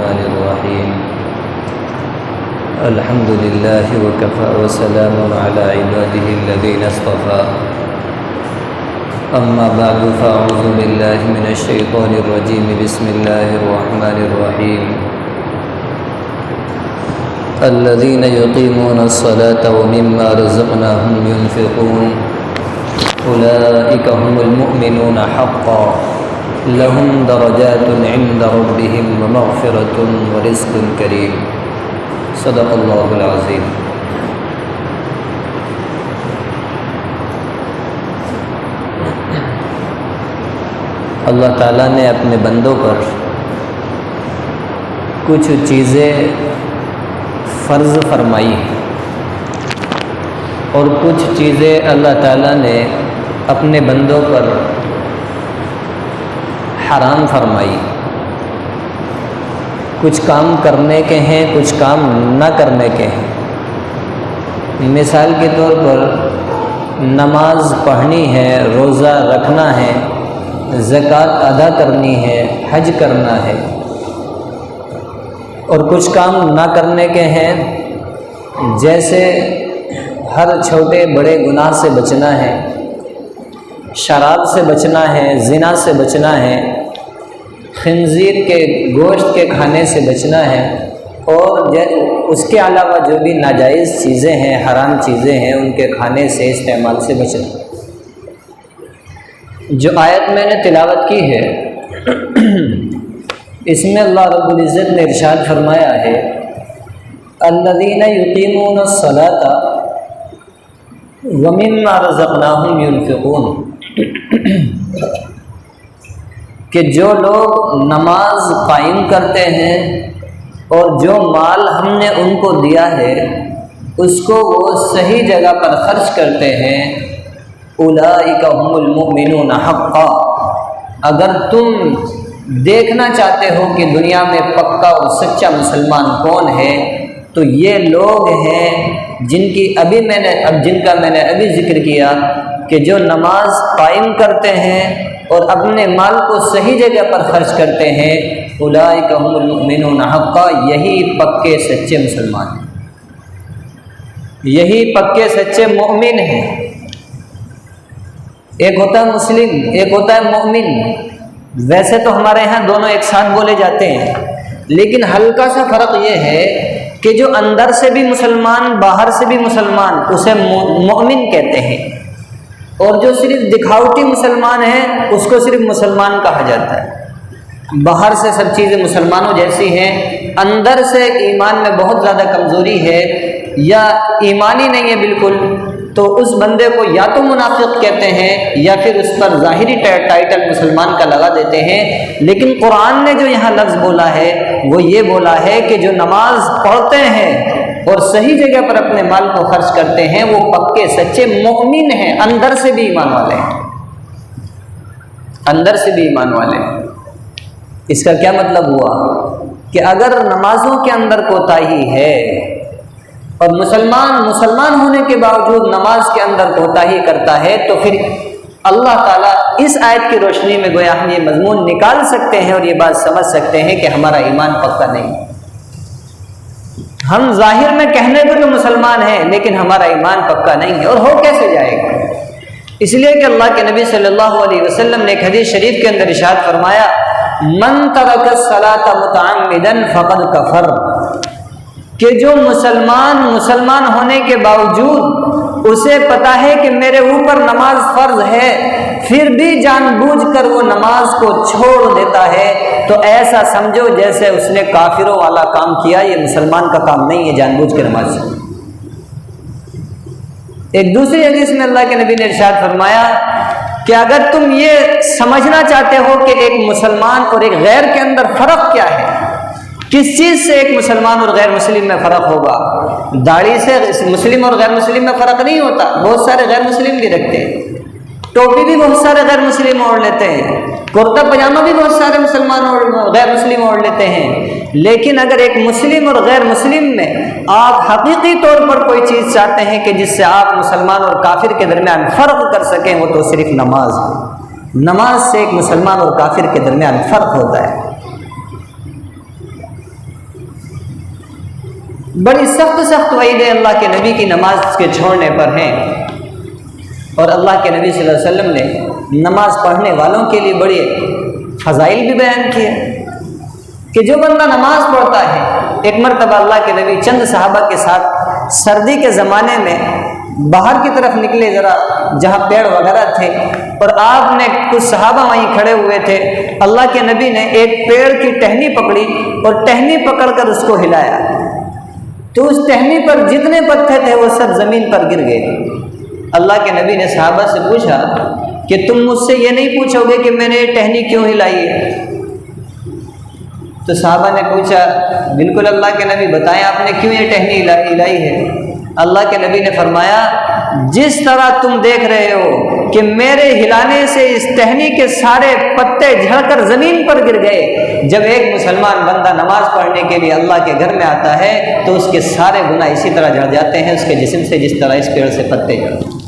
الرحمن الرحيم الحمد لله وكفى وسلام على عباده الذين اصطفى أما بعد فأعوذ بالله من الشيطان الرجيم بسم الله الرحمن الرحيم الذين يقيمون الصلاة ومما رزقناهم ينفقون أولئك هم المؤمنون حقا لهم درجات عند ربهم ومغفرة ورزق كريم صدق الله العظيم۔ اللہ تعالیٰ نے اپنے بندوں پر کچھ چیزیں فرض فرمائی اور کچھ چیزیں اللہ تعالیٰ نے اپنے بندوں پر حرام فرمائی۔ کچھ کام کرنے کے ہیں، کچھ کام نہ کرنے کے ہیں۔ مثال کے طور پر نماز پڑھنی ہے، روزہ رکھنا ہے، زکوٰۃ ادا کرنی ہے، حج کرنا ہے، اور کچھ کام نہ کرنے کے ہیں، جیسے ہر چھوٹے بڑے گناہ سے بچنا ہے، شراب سے بچنا ہے، زنا سے بچنا ہے، خنزیر کے گوشت کے کھانے سے بچنا ہے، اور اس کے علاوہ جو بھی ناجائز چیزیں ہیں، حرام چیزیں ہیں، ان کے کھانے سے، استعمال سے بچنا۔ جو آیت میں نے تلاوت کی ہے اس میں اللہ رب العزت نے ارشاد فرمایا ہے الذین یقیمون الصلاۃ ومما رزقناہم ينفقون، کہ جو لوگ نماز قائم کرتے ہیں اور جو مال ہم نے ان کو دیا ہے اس کو وہ صحیح جگہ پر خرچ کرتے ہیں، اولئک هم المؤمنون حقا۔ اگر تم دیکھنا چاہتے ہو کہ دنیا میں پکا اور سچا مسلمان کون ہے تو یہ لوگ ہیں جن کا میں نے ابھی ذکر کیا، کہ جو نماز قائم کرتے ہیں اور اپنے مال کو صحیح جگہ پر خرچ کرتے ہیں، اولئک هم المؤمنون حقا، یہی پکے سچے مسلمان ہیں، یہی پکے سچے مومن ہیں۔ ایک ہوتا ہے مسلم، ایک ہوتا ہے مومن۔ ویسے تو ہمارے ہاں دونوں ایک ساتھ بولے جاتے ہیں، لیکن ہلکا سا فرق یہ ہے کہ جو اندر سے بھی مسلمان، باہر سے بھی مسلمان، اسے مومن کہتے ہیں، اور جو صرف دکھاوٹی مسلمان ہے اس کو صرف مسلمان کہا جاتا ہے۔ باہر سے سب چیزیں مسلمانوں جیسی ہیں، اندر سے ایمان میں بہت زیادہ کمزوری ہے یا ایمان ہی نہیں ہے بالکل، تو اس بندے کو یا تو منافق کہتے ہیں یا پھر اس پر ظاہری ٹائٹل مسلمان کا لگا دیتے ہیں۔ لیکن قرآن نے جو یہاں لفظ بولا ہے وہ یہ بولا ہے کہ جو نماز پڑھتے ہیں اور صحیح جگہ پر اپنے مال کو خرچ کرتے ہیں وہ پکے سچے مومن ہیں، اندر سے بھی ایمان والے ہیں، اندر سے بھی ایمان والے ہیں۔ اس کا کیا مطلب ہوا کہ اگر نمازوں کے اندر کوتاہی ہے اور مسلمان ہونے کے باوجود نماز کے اندر کوتاہی کرتا ہے تو پھر اللہ تعالیٰ اس آیت کی روشنی میں گویا ہم یہ مضمون نکال سکتے ہیں اور یہ بات سمجھ سکتے ہیں کہ ہمارا ایمان پکا نہیں۔ ہم ظاہر میں کہنے کو تو مسلمان ہیں لیکن ہمارا ایمان پکا نہیں ہے، اور ہو کیسے جائے گا؟ اس لیے کہ اللہ کے نبی صلی اللہ علیہ وسلم نے ایک حدیث شریف کے اندر ارشاد فرمایا من ترک الصلاۃ متعمدا فقد کفر، کہ جو مسلمان ہونے کے باوجود اسے پتا ہے کہ میرے اوپر نماز فرض ہے پھر بھی جان بوجھ کر وہ نماز کو چھوڑ دیتا ہے تو ایسا سمجھو جیسے اس نے کافروں والا کام کیا، یہ مسلمان کا کام نہیں ہے جان بوجھ کے نماز۔ ایک دوسری حدیث میں اللہ کے نبی نے ارشاد فرمایا کہ اگر تم یہ سمجھنا چاہتے ہو کہ ایک مسلمان اور ایک غیر کے اندر فرق کیا ہے، کس چیز سے ایک مسلمان اور غیر مسلم میں فرق ہوگا؟ داڑھی سے مسلم اور غیر مسلم میں فرق نہیں ہوتا، بہت سارے غیر مسلم بھی رکھتے ہیں، ٹوپی بھی بہت سارے غیر مسلم اوڑھ لیتے ہیں، کرتا پاجامہ بھی بہت سارے مسلمان اور غیر مسلم اوڑھ لیتے ہیں، لیکن اگر ایک مسلم اور غیر مسلم میں آپ حقیقی طور پر کوئی چیز چاہتے ہیں کہ جس سے آپ مسلمان اور کافر کے درمیان فرق کر سکیں، وہ تو صرف نماز ہے۔ نماز سے ایک مسلمان اور کافر کے درمیان فرق ہوتا ہے۔ بڑی سخت سخت وعیدیں اللہ کے نبی کی نماز کے چھوڑنے پر ہیں، اور اللہ کے نبی صلی اللہ علیہ وسلم نے نماز پڑھنے والوں کے لیے بڑے فضائل بھی بیان کیے کہ جو بندہ نماز پڑھتا ہے، ایک مرتبہ اللہ کے نبی چند صحابہ کے ساتھ سردی کے زمانے میں باہر کی طرف نکلے، ذرا جہاں پیڑ وغیرہ تھے، اور آپ نے کچھ صحابہ وہیں کھڑے ہوئے تھے، اللہ کے نبی نے ایک پیڑ کی ٹہنی پکڑی اور ٹہنی پکڑ کر اس کو ہلایا، تو اس ٹہنی پر جتنے پتھر تھے وہ سب زمین پر گر گئے۔ اللہ کے نبی نے صحابہ سے پوچھا کہ تم مجھ سے یہ نہیں پوچھو گے کہ میں نے یہ ٹہنی کیوں ہلائی ہے؟ تو صحابہ نے پوچھا بالکل اللہ کے نبی بتائیں آپ نے کیوں یہ ٹہنی ہلائی ہے؟ اللہ کے نبی نے فرمایا جس طرح تم دیکھ رہے ہو کہ میرے ہلانے سے اس ٹہنی کے سارے پتے جھڑ کر زمین پر گر گئے، جب ایک مسلمان بندہ نماز پڑھنے کے لیے اللہ کے گھر میں آتا ہے تو اس کے سارے گناہ اسی طرح جھڑ جاتے ہیں اس کے جسم سے، جس طرح اس پیڑ سے پتے جھڑتے ہیں۔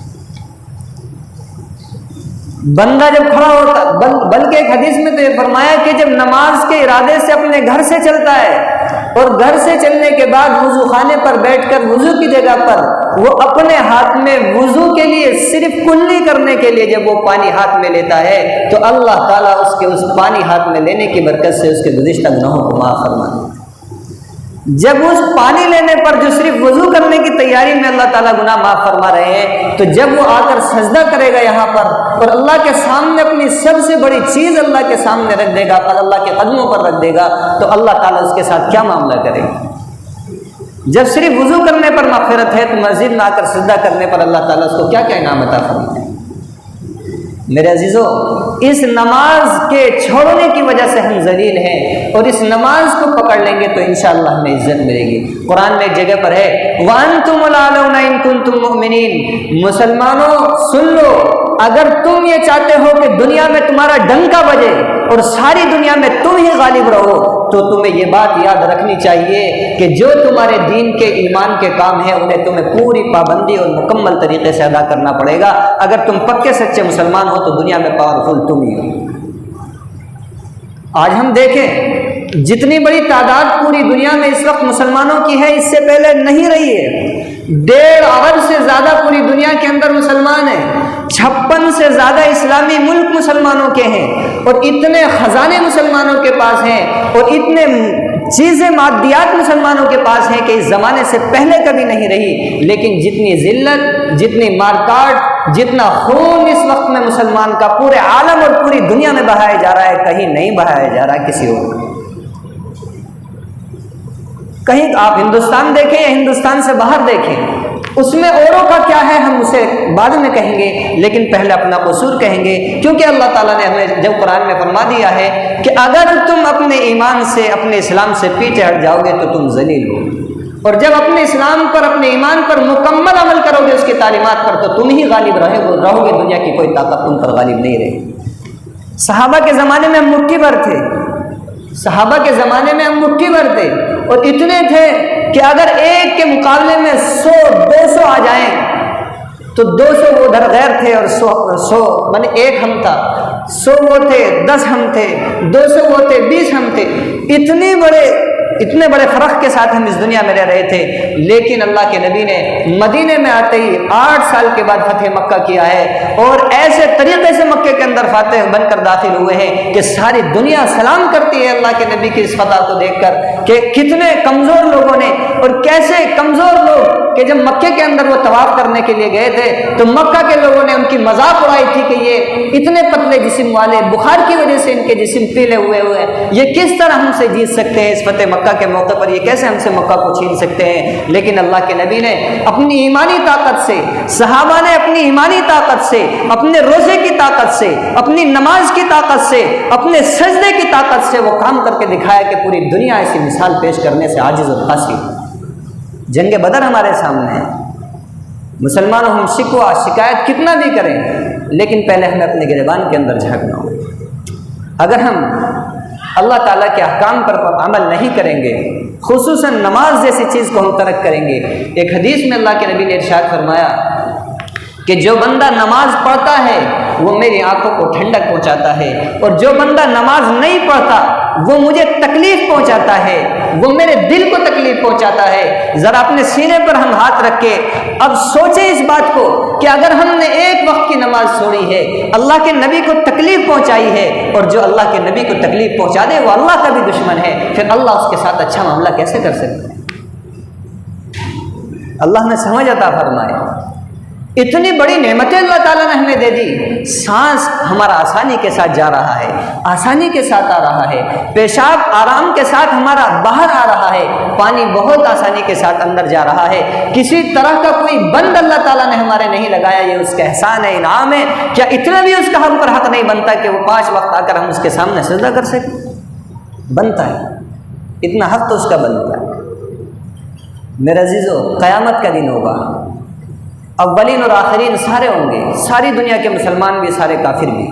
بندہ جب کھڑا ہوتا، بلکہ ایک حدیث میں تو یہ فرمایا کہ جب نماز کے ارادے سے اپنے گھر سے چلتا ہے اور گھر سے چلنے کے بعد وضو خانے پر بیٹھ کر وضو کی جگہ پر وہ اپنے ہاتھ میں وضو کے لیے صرف کلی کرنے کے لیے جب وہ پانی ہاتھ میں لیتا ہے تو اللہ تعالیٰ اس کے اس پانی ہاتھ میں لینے کی برکت سے اس کے گزشتہ گناہوں کو معاف فرما دیتا ہے۔ جب اس پانی لینے پر جو صرف وضو کرنے کی تیاری میں اللہ تعالیٰ گناہ معاف فرما رہے ہیں، تو جب وہ آ کر سجدہ کرے گا یہاں پر اور اللہ کے سامنے اپنی سب سے بڑی چیز اللہ کے سامنے رکھ دے گا، اللہ کے قدموں پر رکھ دے گا، تو اللہ تعالیٰ اس کے ساتھ کیا معاملہ کرے گا؟ جب صرف وضو کرنے پر مغفرت ہے تو مسجد میں آ کر سجدہ کرنے پر اللہ تعالیٰ اس کو کیا کیا انعام عطا فرمائے۔ میرے عزیزو، اس نماز کے چھوڑنے کی وجہ سے ہم ذلیل ہیں، اور اس نماز کو پکڑ لیں گے تو انشاءاللہ ہمیں عزت ملے گی۔ قرآن میں ایک جگہ پر ہے وَأَنْتُمُ الْأَعْلَوْنَ إِن كُنتُم مُؤْمِنِينَ، مسلمانوں سن لو، اگر تم یہ چاہتے ہو کہ دنیا میں تمہارا ڈنکا بجے اور ساری دنیا میں تم ہی غالب رہو تو تمہیں یہ بات یاد رکھنی چاہیے کہ جو تمہارے دین کے ایمان کے کام ہیں انہیں تمہیں پوری پابندی اور مکمل طریقے سے ادا کرنا پڑے گا۔ اگر تم پکے سچے مسلمان ہو تو دنیا میں پاورفل تم ہی ہو۔ آج ہم دیکھیں جتنی بڑی تعداد پوری دنیا میں اس وقت مسلمانوں کی ہے اس سے پہلے نہیں رہی ہے۔ 1.5 ارب سے زیادہ پوری دنیا کے اندر مسلمان ہیں، 56 سے زیادہ اسلامی ملک مسلمانوں کے ہیں، اور اتنے خزانے مسلمانوں کے پاس ہیں اور اتنے چیزیں مادیات مسلمانوں کے پاس ہیں کہ اس زمانے سے پہلے کبھی نہیں رہی، لیکن جتنی ذلت، جتنی مارکاٹ، جتنا خون اس وقت میں مسلمان کا پورے عالم اور پوری دنیا میں بہایا جا رہا ہے کہیں نہیں بہایا جا رہا کسی اور۔ کہیں آپ ہندوستان دیکھیں یا ہندوستان سے باہر دیکھیں، اس میں اوروں کا کیا ہے ہم اسے بعد میں کہیں گے، لیکن پہلے اپنا قصور کہیں گے، کیونکہ اللہ تعالیٰ نے ہمیں جب قرآن میں فرما دیا ہے کہ اگر تم اپنے ایمان سے، اپنے اسلام سے پیچھے ہٹ جاؤ گے تو تم ذلیل ہو، اور جب اپنے اسلام پر، اپنے ایمان پر مکمل عمل کرو گے اس کی تعلیمات پر تو تم ہی غالب رہو گے، دنیا کی کوئی طاقت تم پر غالب نہیں رہے گی۔ صحابہ کے زمانے میں ہم مٹھی بھر تھے، صحابہ کے زمانے میں ہم مٹھی بھر تھے، اور اتنے تھے کہ اگر ایک کے مقابلے میں 100-200 آ جائیں تو 200 وہ ادھر غیر تھے اور 100 مانے ایک ہم تھا، 100 وہ تھے 10 ہم تھے، 200 وہ تھے 20 ہم تھے، اتنے بڑے فرق کے ساتھ ہم اس دنیا میں رہ رہے تھے۔ لیکن اللہ کے نبی نے مدینے میں آتے ہی 8 سال کے بعد فتح مکہ کیا ہے، اور ایسے طریقے سے مکے کے اندر فاتح بن کر داخل ہوئے ہیں کہ ساری دنیا سلام کرتی ہے اللہ کے نبی کی اس فتح کو دیکھ کر کہ کتنے کمزور لوگوں نے، اور کیسے کمزور لوگ کہ جب مکے کے اندر وہ طواف کرنے کے لیے گئے تھے تو مکہ کے لوگوں نے ان کی مذاق اڑائی تھی کہ یہ اتنے پتلے جسم والے، بخار کی وجہ سے ان کے جسم پیلے ہوئے یہ کس طرح ہم سے جیت سکتے ہیں اس فتح مکہ کے موقع پر، یہ کیسے ہم سے مکہ کو چھین سکتے ہیں۔ لیکن اللہ کے نبی نے اپنی ایمانی طاقت سے، صحابہ نے اپنی ایمانی طاقت سے، اپنے روزے کی طاقت سے، اپنی نماز کی طاقت سے، اپنے سجدے کی طاقت سے وہ کام کر کے دکھایا کہ پوری دنیا ایسی مثال پیش کرنے سے عاجز اور قاصر۔ جنگ بدر ہمارے سامنے ہے، مسلمانوں ہم شکوہ شکایت کتنا بھی کریں لیکن پہلے ہمیں اپنے گریبان کے اندر جھانکنا ہوگا۔ اگر ہم اللہ تعالیٰ کے احکام پر عمل نہیں کریں گے، خصوصاً نماز جیسی چیز کو ہم ترک کریں گے، ایک حدیث میں اللہ کے نبی نے ارشاد فرمایا کہ جو بندہ نماز پڑھتا ہے وہ میری آنکھوں کو ٹھنڈک پہنچاتا ہے، اور جو بندہ نماز نہیں پڑھتا وہ مجھے تکلیف پہنچاتا ہے، وہ میرے دل کو تکلیف پہنچاتا ہے۔ ذرا اپنے سینے پر ہم ہاتھ رکھ کے اب سوچیں اس بات کو کہ اگر ہم نے ایک وقت کی نماز چھوڑی ہے، اللہ کے نبی کو تکلیف پہنچائی ہے، اور جو اللہ کے نبی کو تکلیف پہنچا دے وہ اللہ کا بھی دشمن ہے، پھر اللہ اس کے ساتھ اچھا معاملہ کیسے کر سکتا ہے؟ اللہ نے سمجھ عطا فرمائے۔ اتنی بڑی نعمتیں اللہ تعالیٰ نے ہمیں دے دی، سانس ہمارا آسانی کے ساتھ جا رہا ہے، آسانی کے ساتھ آ رہا ہے، پیشاب آرام کے ساتھ ہمارا باہر آ رہا ہے، پانی بہت آسانی کے ساتھ اندر جا رہا ہے، کسی طرح کا کوئی بند اللہ تعالیٰ نے ہمارے نہیں لگایا، یہ اس کا احسان ہے، انعام ہے۔ کیا اتنا بھی اس کا ہم پر حق نہیں بنتا کہ وہ 5 وقت آ کر ہم اس کے سامنے سجدہ کر سکیں؟ بنتا ہے، اتنا حق تو اس کا بنتا ہے۔ میرے عزیزو، قیامت کا دن ہوگا، اولین اور آخرین سارے ہوں گے، ساری دنیا کے مسلمان بھی، سارے کافر بھی،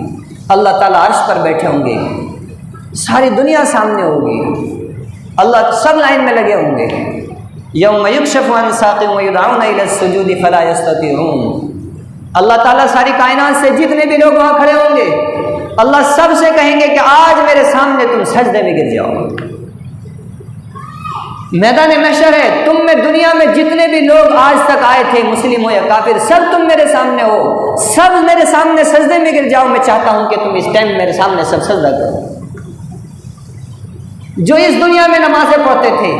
اللہ تعالیٰ عرش پر بیٹھے ہوں گے، ساری دنیا سامنے ہوگی، اللہ سب لائن میں لگے ہوں گے۔ یوم یکشف عن ساق ویدعون الی السجود فلا یستطیعون، اللہ تعالیٰ ساری کائنات سے جتنے بھی لوگ وہاں کھڑے ہوں گے، اللہ سب سے کہیں گے کہ آج میرے سامنے تم سجدے میں گر جاؤ۔ میدان محشر ہے، تم میں دنیا میں جتنے بھی لوگ آج تک آئے تھے، مسلم ہو یا کافر، سب تم میرے سامنے ہو، سب میرے سامنے سجدے میں گر جاؤ۔ میں چاہتا ہوں کہ تم اس ٹائم میرے سامنے سب سجدہ کرو۔ جو اس دنیا میں نمازیں پڑھتے تھے،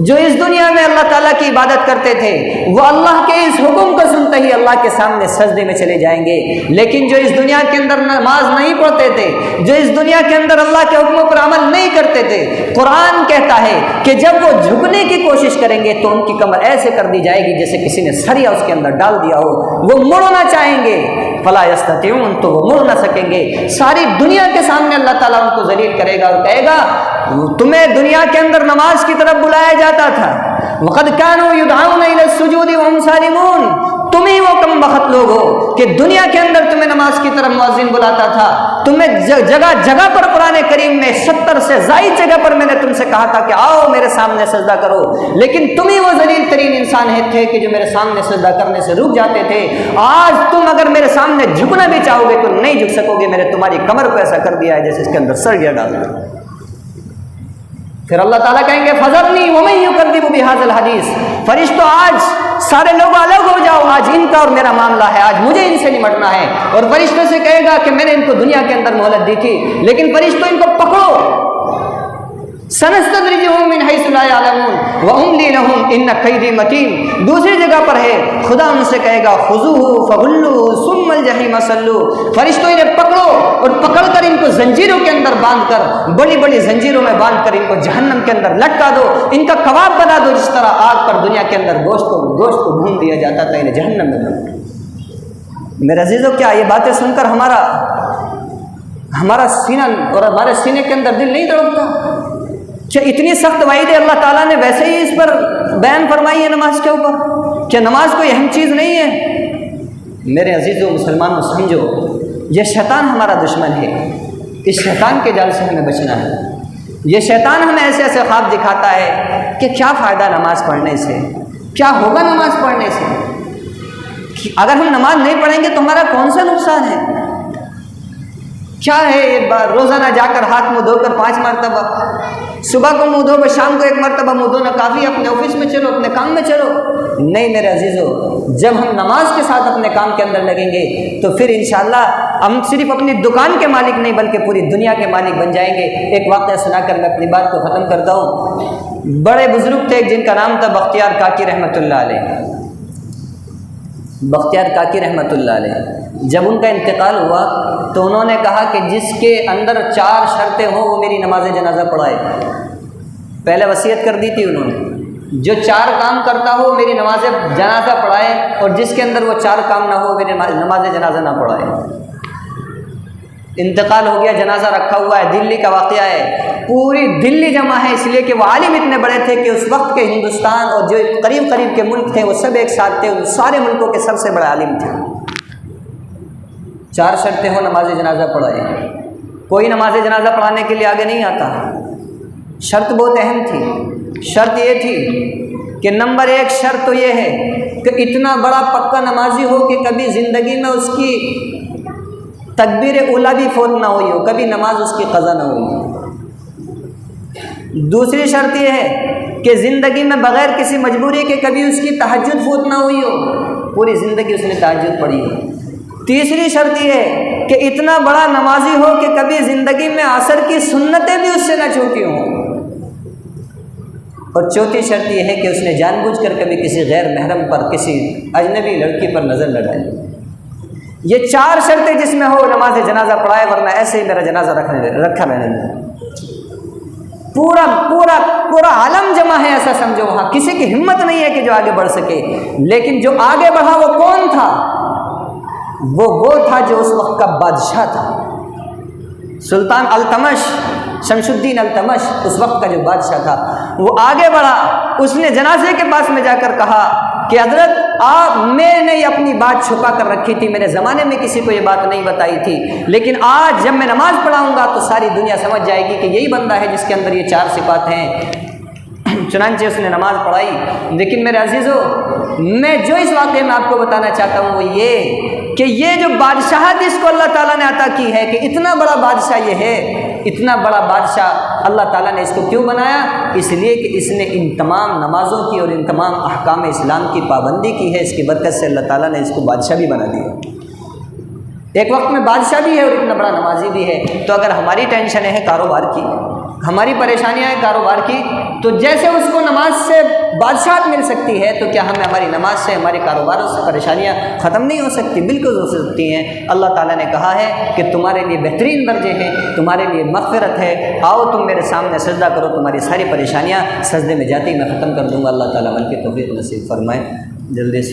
جو اس دنیا میں اللہ تعالیٰ کی عبادت کرتے تھے، وہ اللہ کے اس حکم کو سنتے ہی اللہ کے سامنے سجدے میں چلے جائیں گے۔ لیکن جو اس دنیا کے اندر نماز نہیں پڑھتے تھے، جو اس دنیا کے اندر اللہ کے حکموں پر عمل نہیں کرتے تھے، قرآن کہتا ہے کہ جب وہ جھکنے کی کوشش کریں گے تو ان کی کمر ایسے کر دی جائے گی جیسے کسی نے سریا اس کے اندر ڈال دیا ہو، وہ مڑنا چاہیں گے، فلا یستطیعون، تو وہ مڑ نہ سکیں گے۔ ساری دنیا کے سامنے اللہ تعالیٰ ان کو ذلیل کرے گا اور کہے گا تمہیں دنیا کے اندر نماز کی طرف بلایا جاتا تھا، وَقَدْ كَانُوا يُدْعَوْنَ إِلَى السُّجُودِ وَهُمْ سَالِمُونَ، تم ہی وہ کم بخت لوگ ہو کہ دنیا کے اندر تمہیں نماز کی طرف مؤذن بلاتا تھا، تمہیں جگہ جگہ پر قرآن کریم میں 70 سے زائد جگہ پر میں نے تم سے کہا تھا کہ آؤ میرے سامنے سجدہ کرو، لیکن تم ہی وہ ذلیل ترین انسان تھے کہ جو میرے سامنے سجدہ کرنے سے رک جاتے تھے۔ آج تم اگر میرے سامنے جھکنا بھی چاہو گے تو نہیں جھک سکو گے، میں نے تمہاری کمر کو ایسا کر دیا ہے جیسے اس کے اندر سرگیا ڈال دیا۔ پھر اللہ تعالیٰ کہیں گے فَذَرْنِي وَمَن يُكَذِّبُ بِهَذَا الْحَدِيث، فرشتوں آج سارے لوگ الگ ہو جاؤ، آج ان کا اور میرا معاملہ ہے، آج مجھے ان سے نمٹنا ہے۔ اور فرشتوں سے کہے گا کہ میں نے ان کو دنیا کے اندر مہلت دی تھی، لیکن فرشتوں ان کو پکڑو، سنستدرجهم من حيث لا يعلمون واملي لهم ان كيدي متين۔ دوسری جگہ پر ہے خدا ان سے کہے گا خذوه فغلوه ثم الجحيم صلوه، فرشتوں انہیں پکڑو اور پکڑ کر ان کو زنجیروں کے اندر باندھ کر، بڑی بڑی زنجیروں میں باندھ کر ان کو جہنم کے اندر لٹکا دو، ان کا کباب بنا دو، جس طرح آگ پر دنیا کے اندر گوشت کو بھون دیا جاتا تھا، انہیں جہنم میں ڈالو۔ میرے عزیزو، کیا یہ باتیں سن کر ہمارا سینہ اور ہمارے سینے کے اندر دل نہیں دھڑکتا؟ کیا اتنی سخت وعید اللہ تعالیٰ نے ویسے ہی اس پر بیان فرمائی ہے نماز کے اوپر؟ کیا نماز کوئی اہم چیز نہیں ہے؟ میرے عزیزو مسلمانوں، سمجھو یہ شیطان ہمارا دشمن ہے، اس شیطان کے جال سے ہمیں بچنا ہے۔ یہ شیطان ہمیں ایسے ایسے خواب دکھاتا ہے کہ کیا فائدہ نماز پڑھنے سے، کیا ہوگا نماز پڑھنے سے، اگر ہم نماز نہیں پڑھیں گے تو ہمارا کون سا نقصان ہے؟ کیا ہے ایک بار روزانہ جا کر ہاتھ منہ دھو کر 5 مرتبہ، صبح کو منہ دھو کر شام کو 1 مرتبہ منہ دھونا کافی، اپنے آفس میں چلو، اپنے کام میں چلو؟ نہیں میرے عزیزو، جب ہم نماز کے ساتھ اپنے کام کے اندر لگیں گے تو پھر انشاءاللہ ہم صرف اپنی دکان کے مالک نہیں بلکہ پوری دنیا کے مالک بن جائیں گے۔ ایک واقعہ سنا کر میں اپنی بات کو ختم کرتا ہوں۔ بڑے بزرگ تھے جن کا نام تھا بختیار کاکی رحمۃ اللہ علیہ۔ بختیار کاکی رحمۃ اللہ علیہ جب ان کا انتقال ہوا تو انہوں نے کہا کہ جس کے اندر 4 شرطیں ہوں وہ میری نماز جنازہ پڑھائے۔ پہلے وصیت کر دی تھی انہوں نے، جو 4 کام کرتا ہو میری نماز جنازہ پڑھائے، اور جس کے اندر وہ 4 کام نہ ہو میری نماز جنازہ نہ پڑھائے۔ انتقال ہو گیا، جنازہ رکھا ہوا ہے، دلی کا واقعہ ہے، پوری دلی جمع ہے، اس لیے کہ وہ عالم اتنے بڑے تھے کہ اس وقت کے ہندوستان اور جو قریب قریب کے ملک تھے وہ سب ایک ساتھ تھے، سارے ملکوں کے سب سے بڑے عالم تھے۔ 4 شرطیں ہو نماز جنازہ پڑھائے، کوئی نماز جنازہ پڑھانے کے لیے آگے نہیں آتا۔ شرط بہت اہم تھی، شرط یہ تھی کہ نمبر 1 شرط تو یہ ہے کہ اتنا بڑا پکا نمازی ہو کہ کبھی زندگی میں اس کی تکبیر اولیٰ بھی فوت نہ ہوئی ہو، کبھی نماز اس کی قضا نہ ہوئی۔ دوسری شرط یہ ہے کہ زندگی میں بغیر کسی مجبوری کے کبھی اس کی تہجد فوت نہ ہوئی ہو، پوری زندگی اس نے تہجد پڑھی ہو۔ تیسری شرط یہ ہے کہ اتنا بڑا نمازی ہو کہ کبھی زندگی میں عصر کی سنتیں بھی اس سے نہ چھوٹی ہوں۔ اور چوتھی شرط یہ ہے کہ اس نے جان بوجھ کر کبھی کسی غیر محرم پر، کسی اجنبی لڑکی پر نظر نہ ڈالی۔ یہ 4 شرطیں جس میں ہو نماز جنازہ پڑھائے، ورنہ ایسے ہی میرا جنازہ رکھا رہنے دیں۔ پورا پورا پورا عالم جمع ہے، ایسا سمجھو، وہاں کسی کی ہمت نہیں ہے کہ جو آگے بڑھ سکے۔ لیکن جو آگے بڑھا وہ کون تھا؟ وہ تھا جو اس وقت کا بادشاہ تھا، سلطان التمش، شمس الدین التمش، اس وقت کا جو بادشاہ تھا۔ وہ آگے بڑھا، اس نے جنازے کے پاس میں جا کر کہا کہ حضرت میں نے اپنی بات چھپا کر رکھی تھی، میرے زمانے میں کسی کو یہ بات نہیں بتائی تھی، لیکن آج جب میں نماز پڑھاؤں گا تو ساری دنیا سمجھ جائے گی کہ یہی بندہ ہے جس کے اندر یہ 4 صفات ہیں۔ چنانچہ اس نے نماز پڑھائی۔ لیکن میرے عزیزو، میں جو اس واقعے میں آپ کو بتانا چاہتا ہوں وہ یہ کہ یہ جو بادشاہت اس کو اللہ تعالیٰ نے عطا کی ہے، کہ اتنا بڑا بادشاہ یہ ہے، اتنا بڑا بادشاہ اللہ تعالیٰ نے اس کو کیوں بنایا؟ اس لیے کہ اس نے ان تمام نمازوں کی اور ان تمام احکام اسلام کی پابندی کی ہے۔ اس کی برکت سے اللہ تعالیٰ نے اس کو بادشاہ بھی بنا دیا، ایک وقت میں بادشاہ بھی ہے اور اتنا بڑا نمازی بھی ہے۔ تو اگر ہماری ٹینشنیں ہیں کاروبار کی، ہماری پریشانیاں ہیں کاروبار کی، تو جیسے اس کو نماز سے بادشاہت مل سکتی ہے، تو کیا ہمیں ہماری نماز سے، ہمارے کاروباروں سے پریشانیاں ختم نہیں ہو سکتی؟ بالکل ہو سکتی ہیں۔ اللہ تعالیٰ نے کہا ہے کہ تمہارے لیے بہترین درجے ہیں، تمہارے لیے مغفرت ہے، آؤ تم میرے سامنے سجدہ کرو، تمہاری ساری پریشانیاں سجدے میں جاتے ہی میں ختم کر دوں گا۔ اللہ تعالیٰ عمل کی توفیق نصیب فرمائے۔ جلدی سے